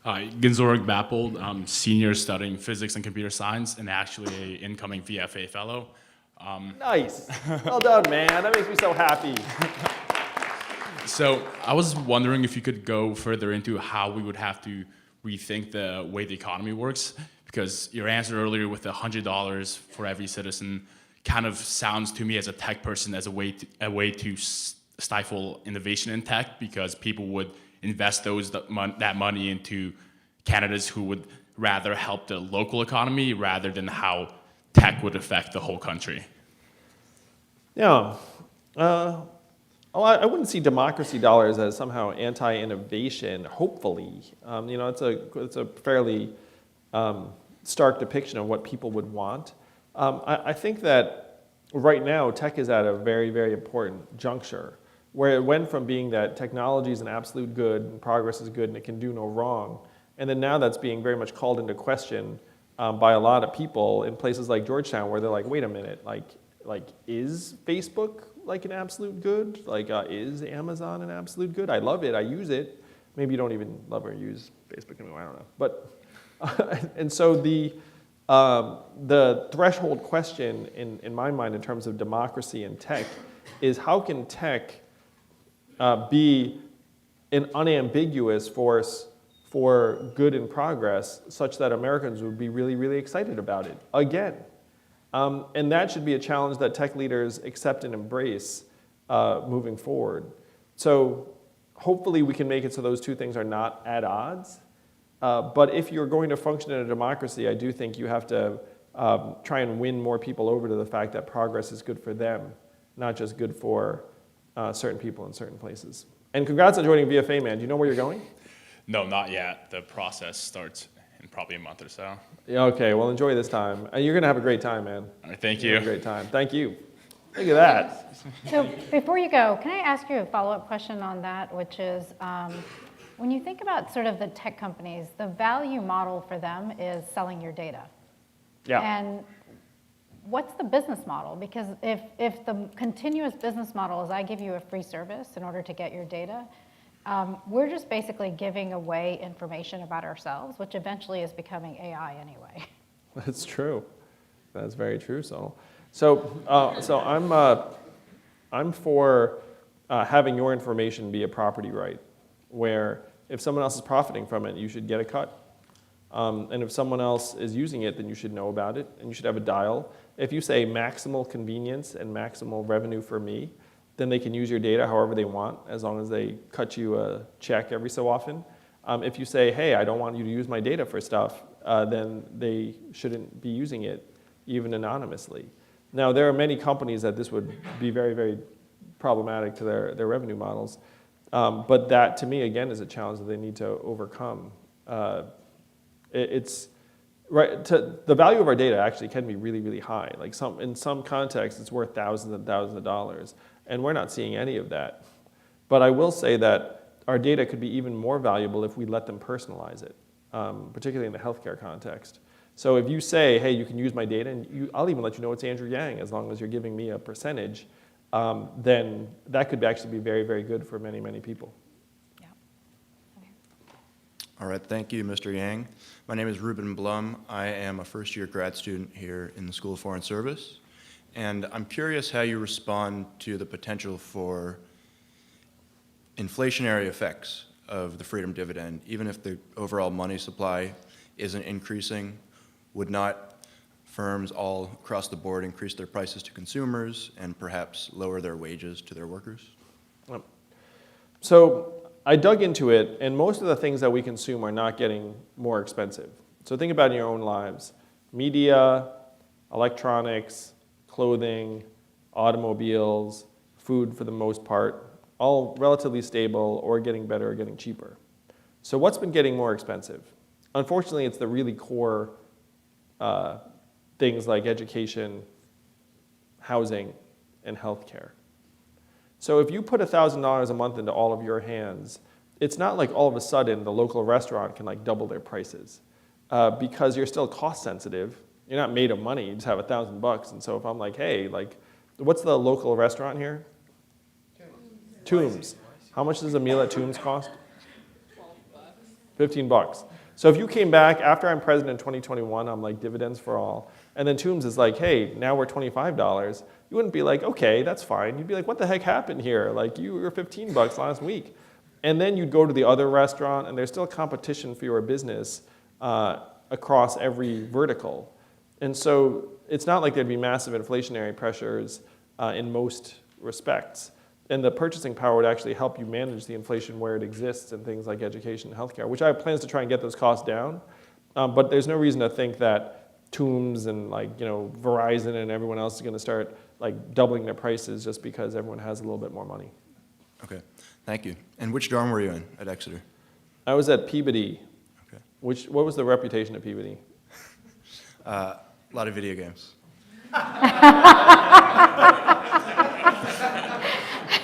Hi, Ginzorg Bappold. I'm senior studying physics and computer science and actually an incoming VFA fellow. Nice. Well done, man. That makes me so happy. So I was wondering if you could go further into how we would have to rethink the way the economy works, because your answer earlier with the $100 for every citizen kind of sounds to me as a tech person as a way to stifle innovation in tech, because people would invest that money into candidates who would rather help the local economy rather than how tech would affect the whole country. Yeah. I wouldn't see democracy dollars as somehow anti-innovation, hopefully. It's a fairly stark depiction of what people would want. I think that right now tech is at a very, very important juncture, where it went from being that technology is an absolute good and progress is good and it can do no wrong, and then now that's being very much called into question by a lot of people in places like Georgetown, where they're like, wait a minute, like is Facebook like an absolute good? Like is Amazon an absolute good? I love it, I use it. Maybe you don't even love or use Facebook anymore, I don't know. But and so the threshold question in my mind in terms of democracy and tech is, how can tech be an unambiguous force for good and progress such that Americans would be really, really excited about it again? And that should be a challenge that tech leaders accept and embrace moving forward. So hopefully we can make it so those two things are not at odds. But if you're going to function in a democracy, I do think you have to try and win more people over to the fact that progress is good for them, not just good for certain people in certain places. And congrats on joining VFA, man. Do you know where you're going? No, not yet. The process starts in probably a month or so. Yeah, okay, well enjoy this time. You're gonna have a great time, man. All right, thank You're you. gonna have a great time. Thank you. Look at that. So before you go, can I ask you a follow-up question on that, which is, when you think about sort of the tech companies, the value model for them is selling your data. Yeah. And what's the business model? Because if the continuous business model is I give you a free service in order to get your data, we're just basically giving away information about ourselves, which eventually is becoming AI anyway. That's true. That's very true. So I'm for having your information be a property right, where if someone else is profiting from it, you should get a cut. And if someone else is using it, then you should know about it, and you should have a dial. If you say maximal convenience and maximal revenue for me, then they can use your data however they want, as long as they cut you a check every so often. If you say, hey, I don't want you to use my data for stuff, then they shouldn't be using it, even anonymously. Now, there are many companies that this would be very, very problematic to their revenue models. But that, to me, again, is a challenge that they need to overcome. It's right. The value of our data actually can be really, really high. Like in some contexts, it's worth thousands and thousands of dollars, and we're not seeing any of that. But I will say that our data could be even more valuable if we let them personalize it, particularly in the healthcare context. So if you say, hey, you can use my data, and I'll even let you know it's Andrew Yang, as long as you're giving me a percentage, then that could actually be very, very good for many, many people. Yeah. Okay. All right, thank you, Mr. Yang. My name is Ruben Blum. I am a first-year grad student here in the School of Foreign Service, and I'm curious how you respond to the potential for inflationary effects of the Freedom Dividend. Even if the overall money supply isn't increasing, would not firms all across the board increase their prices to consumers and perhaps lower their wages to their workers? So I dug into it, and most of the things that we consume are not getting more expensive. So think about in your own lives: media, electronics, clothing, automobiles, food for the most part, all relatively stable or getting better or getting cheaper. So what's been getting more expensive? Unfortunately, it's the really core things like education, housing, and healthcare. So if you put $1,000 a month into all of your hands, it's not like all of a sudden the local restaurant can like double their prices because you're still cost sensitive. You're not made of money, you just have $1,000. And so if I'm like, hey, like, what's the local restaurant here? Tombs. How much does a meal at Tombs cost? $15. So if you came back after I'm president in 2021, I'm like dividends for all, and then Tombs is like, hey, now we're $25. You wouldn't be like, okay, that's fine. You'd be like, what the heck happened here? Like you were $15 last week. And then you'd go to the other restaurant, and there's still competition for your business across every vertical. And so it's not like there'd be massive inflationary pressures in most respects. And the purchasing power would actually help you manage the inflation where it exists in things like education and healthcare, which I have plans to try and get those costs down. But there's no reason to think that Tombs and like, Verizon and everyone else is going to start like doubling their prices just because everyone has a little bit more money. Okay, thank you. And which dorm were you in at Exeter? I was at Peabody. Okay. What was the reputation of Peabody? A lot of video games.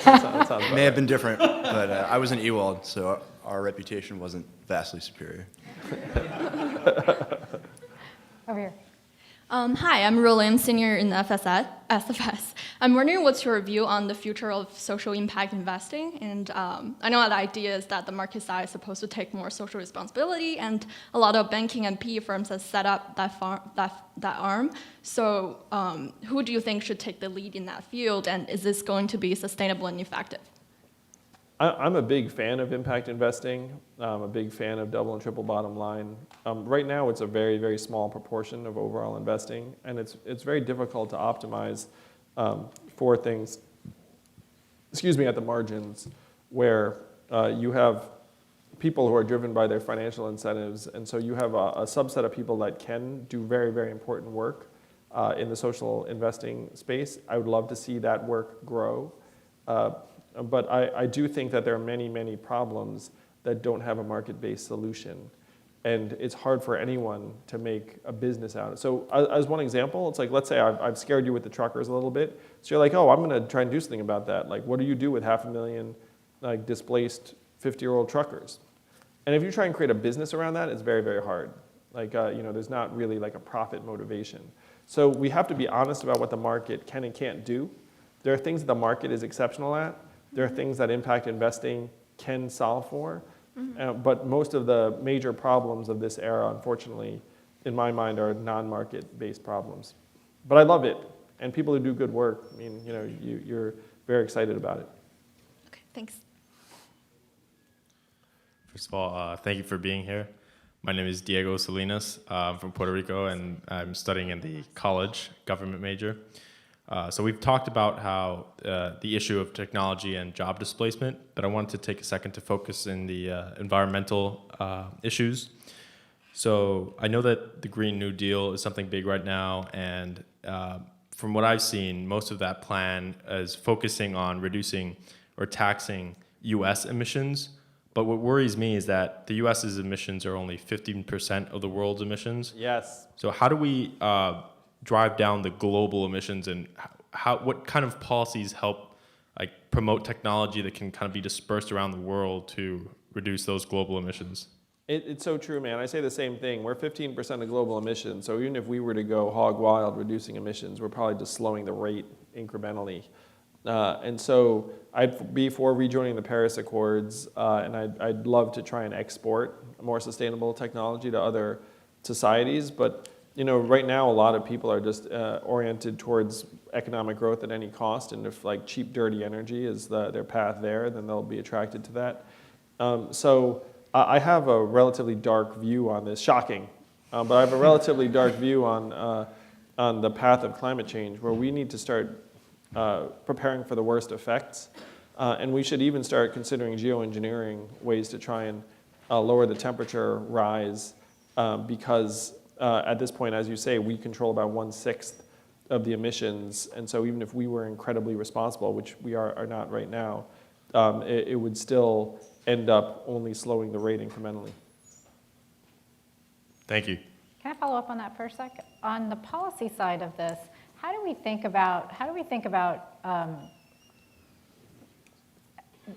That sounds May have been different, but I was in Ewald, so our reputation wasn't vastly superior. Over here. Hi, I'm Roland, I'm senior in SFS. I'm wondering what's your view on the future of social impact investing? And I know the idea is that the market side is supposed to take more social responsibility, and a lot of banking and PE firms have set up that arm. So who do you think should take the lead in that field, and is this going to be sustainable and effective? I'm a big fan of impact investing. I'm a big fan of double and triple bottom line. Right now, it's a very, very small proportion of overall investing, and it's very difficult to optimize for things, at the margins, where you have people who are driven by their financial incentives, and so you have a subset of people that can do very, very important work in the social investing space. I would love to see that work grow. But I do think that there are many, many problems that don't have a market-based solution. And it's hard for anyone to make a business out of it. So as one example, it's like, let's say I've scared you with the truckers a little bit. So you're like, oh, I'm going to try and do something about that. Like, what do you do with 500,000 like displaced 50-year-old truckers? And if you try and create a business around that, it's very, very hard. Like, there's not really like a profit motivation. So we have to be honest about what the market can and can't do. There are things that the market is exceptional at. There are things that impact investing can solve for, but most of the major problems of this era, unfortunately, in my mind, are non-market-based problems. But I love it, and people who do good work, I mean, you're very excited about it. Okay, thanks. First of all, thank you for being here. My name is Diego Salinas. I'm from Puerto Rico, and I'm studying in the college government major. So we've talked about how the issue of technology and job displacement, but I wanted to take a second to focus in the environmental issues. So I know that the Green New Deal is something big right now, and from what I've seen, most of that plan is focusing on reducing or taxing US emissions. But what worries me is that the US's emissions are only 15% of the world's emissions. Yes. So how do we drive down the global emissions, and what kind of policies help promote technology that can kind of be dispersed around the world to reduce those global emissions? It's so true, man. I say the same thing. We're 15% of global emissions, so even if we were to go hog wild reducing emissions, we're probably just slowing the rate incrementally. And so I'd be for rejoining the Paris Accords, and I'd love to try and export more sustainable technology to other societies, but right now, a lot of people are just oriented towards economic growth at any cost, and if like cheap, dirty energy is their path there, then they'll be attracted to that. So I have a relatively dark view on this. Shocking, but I have a relatively dark view on the path of climate change, where we need to start preparing for the worst effects, and we should even start considering geoengineering ways to try and lower the temperature rise, because at this point, as you say, we control about 1/6 of the emissions. And so even if we were incredibly responsible, which we are not right now, it would still end up only slowing the rate incrementally. Thank you. Can I follow up on that for a second? On the policy side of this, how do we think about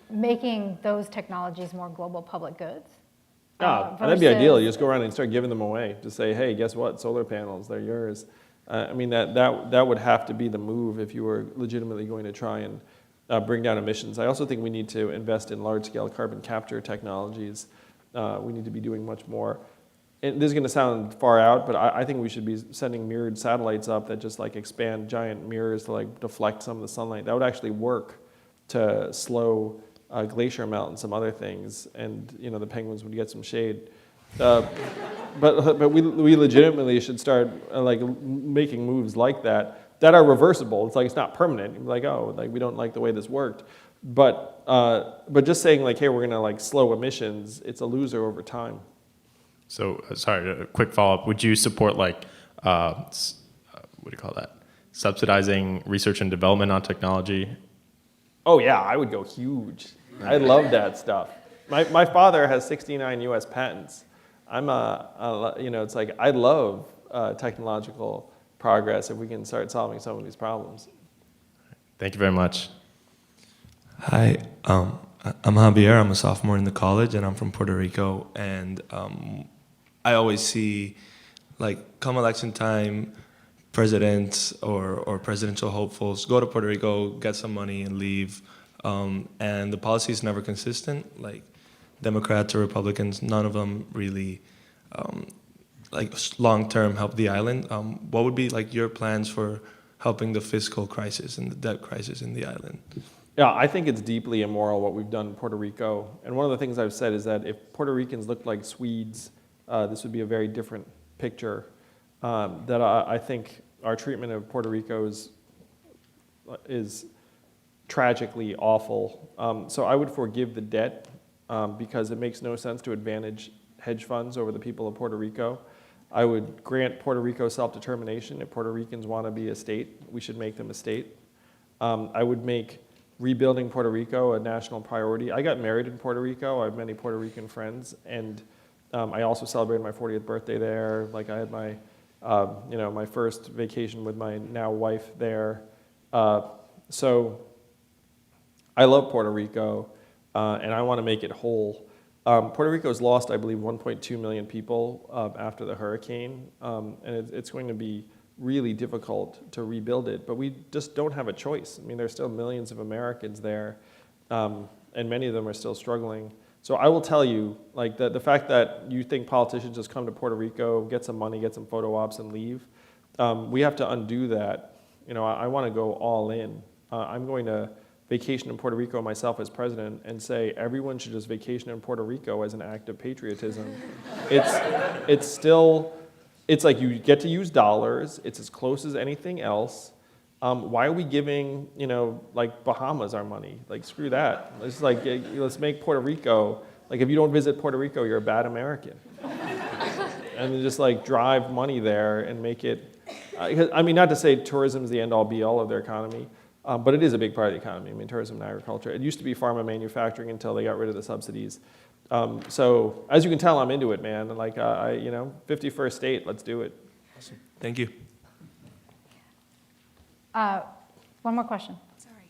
making those technologies more global public goods? That'd be ideal. You just go around and start giving them away. Just say, hey, guess what? Solar panels, they're yours. I mean, that would have to be the move if you were legitimately going to try and bring down emissions. I also think we need to invest in large-scale carbon capture technologies. We need to be doing much more. And this is going to sound far out, but I think we should be sending mirrored satellites up that just like expand giant mirrors to like deflect some of the sunlight. That would actually work to slow glacier melt and some other things, and the penguins would get some shade. But we legitimately should start like making moves like that are reversible. It's like it's not permanent. You're like, oh, like we don't like the way this worked. But just saying like, hey, we're gonna like slow emissions, it's a loser over time. So, sorry, a quick follow-up. Would you support like, what do you call that? Subsidizing research and development on technology? Oh yeah, I would go huge. I love that stuff. My father has 69 U.S. patents. It's like I love technological progress if we can start solving some of these problems. Thank you very much. Hi, I'm Javier. I'm a sophomore in the college, and I'm from Puerto Rico. And I always see, like, come election time, presidents or presidential hopefuls go to Puerto Rico, get some money, and leave. And the policy is never consistent. Like, Democrats or Republicans, none of them really, long-term help the island. What would be, like, your plans for helping the fiscal crisis and the debt crisis in the island? Yeah, I think it's deeply immoral what we've done in Puerto Rico. And one of the things I've said is that if Puerto Ricans looked like Swedes, this would be a very different picture. That I think our treatment of Puerto Rico is tragically awful. So I would forgive the debt because it makes no sense to advantage hedge funds over the people of Puerto Rico. I would grant Puerto Rico self-determination. If Puerto Ricans want to be a state, we should make them a state. I would make rebuilding Puerto Rico a national priority. I got married in Puerto Rico. I have many Puerto Rican friends, and I also celebrated my 40th birthday there. Like I had my, my first vacation with my now wife there. So I love Puerto Rico, and I want to make it whole. Puerto Rico's lost, I believe, 1.2 million people after the hurricane, and it's going to be really difficult to rebuild it, but we just don't have a choice. I mean, there's still millions of Americans there, and many of them are still struggling. So I will tell you, like the fact that you think politicians just come to Puerto Rico, get some money, get some photo ops, and leave, we have to undo that. I want to go all in. I'm going to vacation in Puerto Rico myself as president and say everyone should just vacation in Puerto Rico as an act of patriotism. It's like you get to use dollars. It's as close as anything else. Why are we giving, like Bahamas our money? Like, screw that. It's like, let's make Puerto Rico, like if you don't visit Puerto Rico, you're a bad American. And then just like drive money there and make it, I mean, not to say tourism is the end all be all of their economy, but it is a big part of the economy. I mean, tourism and agriculture. It used to be pharma manufacturing until they got rid of the subsidies. So as you can tell, I'm into it, man. Like, 51st state, let's do it. Awesome. Thank you. One more question. Sorry.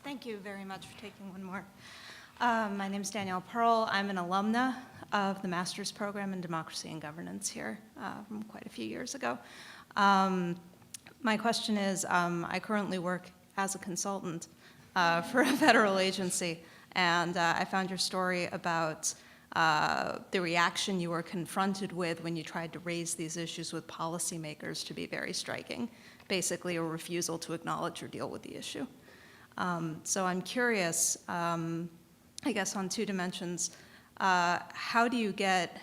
Thank you very much for taking one more. My name is Danielle Pearl. I'm an alumna of the master's program in democracy and governance here from quite a few years ago. My question is, I currently work as a consultant for a federal agency. And I found your story about the reaction you were confronted with when you tried to raise these issues with policymakers to be very striking, basically a refusal to acknowledge or deal with the issue. So I'm curious, I guess on two dimensions, how do you get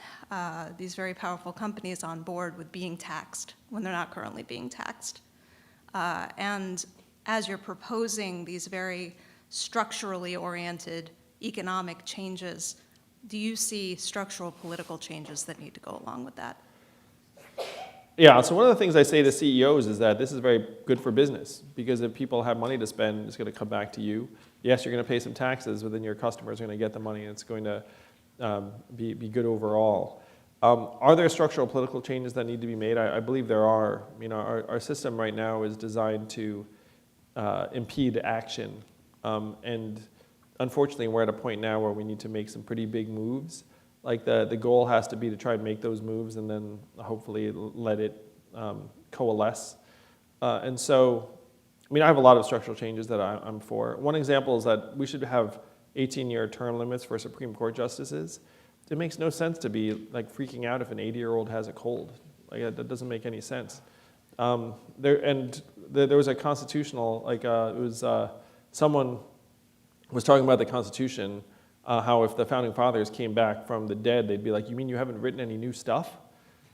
these very powerful companies on board with being taxed when they're not currently being taxed? And as you're proposing these very structurally oriented economic changes, do you see structural political changes that need to go along with that? Yeah, so one of the things I say to CEOs is that this is very good for business, because if people have money to spend, it's going to come back to you. Yes, you're going to pay some taxes, but then your customers are going to get the money, and it's going to be good overall. Are there structural political changes that need to be made? I believe there are. You know, our system right now is designed to impede action, and unfortunately, we're at a point now where we need to make some pretty big moves. Like the goal has to be to try and make those moves and then hopefully let it coalesce. And so, I mean, I have a lot of structural changes that I'm for. One example is that we should have 18-year term limits for Supreme Court justices. It makes no sense to be like freaking out if an 80-year-old has a cold. Like that doesn't make any sense. There was a constitutional, like it was someone was talking about the Constitution, how if the Founding Fathers came back from the dead, they'd be like, you mean you haven't written any new stuff?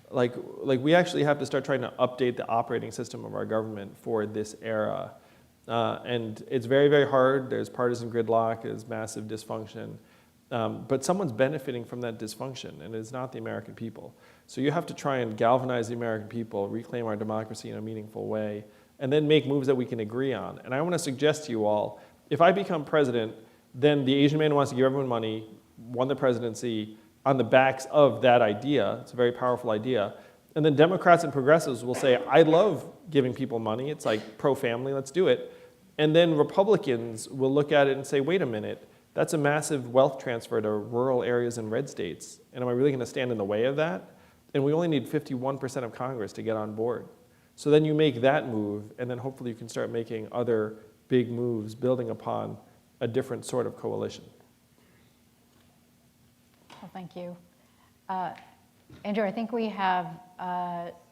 Like we actually have to start trying to update the operating system of our government for this era. And it's very, very hard. There's partisan gridlock, there's massive dysfunction. But someone's benefiting from that dysfunction, and it's not the American people. So you have to try and galvanize the American people, reclaim our democracy in a meaningful way, and then make moves that we can agree on. And I want to suggest to you all, if I become president, then the Asian man who wants to give everyone money won the presidency on the backs of that idea. It's a very powerful idea. And then Democrats and progressives will say, I love giving people money. It's like pro-family, let's do it. And then Republicans will look at it and say, wait a minute, that's a massive wealth transfer to rural areas in red states. And am I really going to stand in the way of that? And we only need 51% of Congress to get on board. So then you make that move, and then hopefully you can start making other big moves building upon a different sort of coalition. Well, thank you. Andrew, I think we have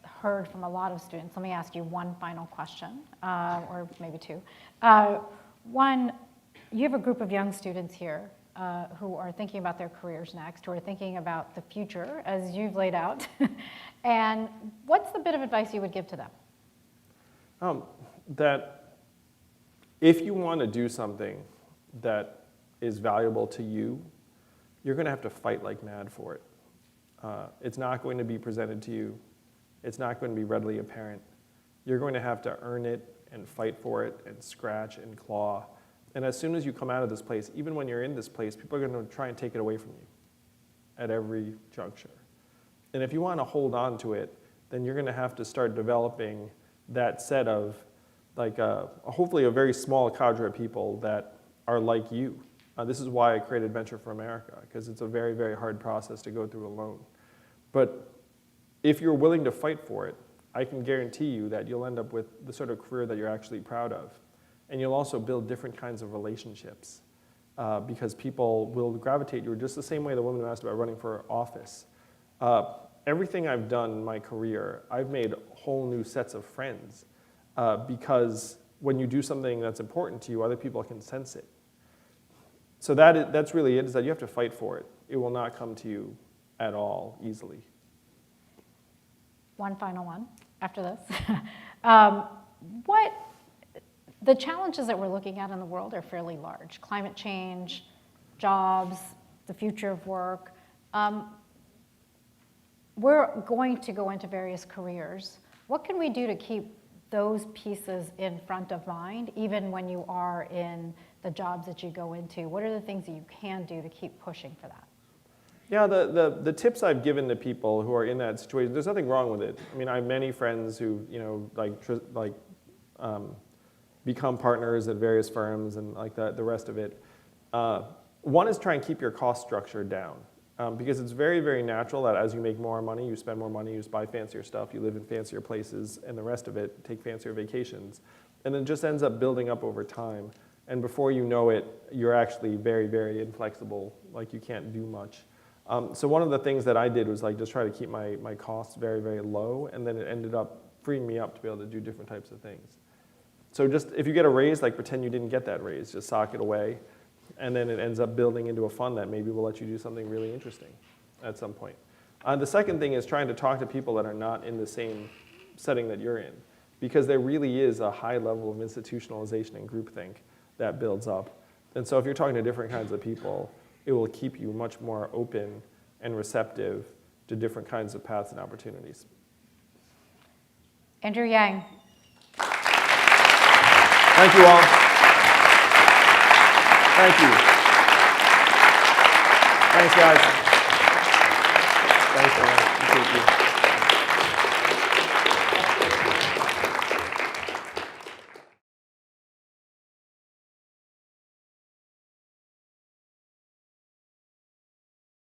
heard from a lot of students. Let me ask you one final question, or maybe two. One, you have a group of young students here who are thinking about their careers next, who are thinking about the future as you've laid out. And what's the bit of advice you would give to them? That if you want to do something that is valuable to you, you're going to have to fight like mad for it. It's not going to be presented to you. It's not going to be readily apparent. You're going to have to earn it and fight for it and scratch and claw. And as soon as you come out of this place, even when you're in this place, people are going to try and take it away from you at every juncture. And if you want to hold on to it, then you're going to have to start developing that set of, like, hopefully a very small cadre of people that are like you. This is why I created Venture for America, because it's a very, very hard process to go through alone. But if you're willing to fight for it, I can guarantee you that you'll end up with the sort of career that you're actually proud of. And you'll also build different kinds of relationships because people will gravitate you just the same way the woman who asked about running for office. Everything I've done in my career, I've made whole new sets of friends because when you do something that's important to you, other people can sense it. So that's really it, is that you have to fight for it. It will not come to you at all easily. One final one after this. The challenges that we're looking at in the world are fairly large. Climate change, jobs, the future of work. We're going to go into various careers. What can we do to keep those pieces in front of mind, even when you are in the jobs that you go into? What are the things that you can do to keep pushing for that? Yeah, the tips I've given to people who are in that situation, there's nothing wrong with it. I mean, I have many friends who, become partners at various firms and like the rest of it. One is try and keep your cost structure down because it's very, very natural that as you make more money, you spend more money, you buy fancier stuff, you live in fancier places, and the rest of it, take fancier vacations. And then it just ends up building up over time. And before you know it, you're actually very, very inflexible, like you can't do much. So one of the things that I did was like just try to keep my costs very, very low, and then it ended up freeing me up to be able to do different types of things. So just if you get a raise, like pretend you didn't get that raise, just sock it away, and then it ends up building into a fund that maybe will let you do something really interesting at some point. The second thing is trying to talk to people that are not in the same setting that you're in, because there really is a high level of institutionalization and groupthink that builds up. And so if you're talking to different kinds of people, it will keep you much more open and receptive to different kinds of paths and opportunities. Andrew Yang. Thank you all. Thank you. Thanks, guys. Thanks, man. Appreciate you.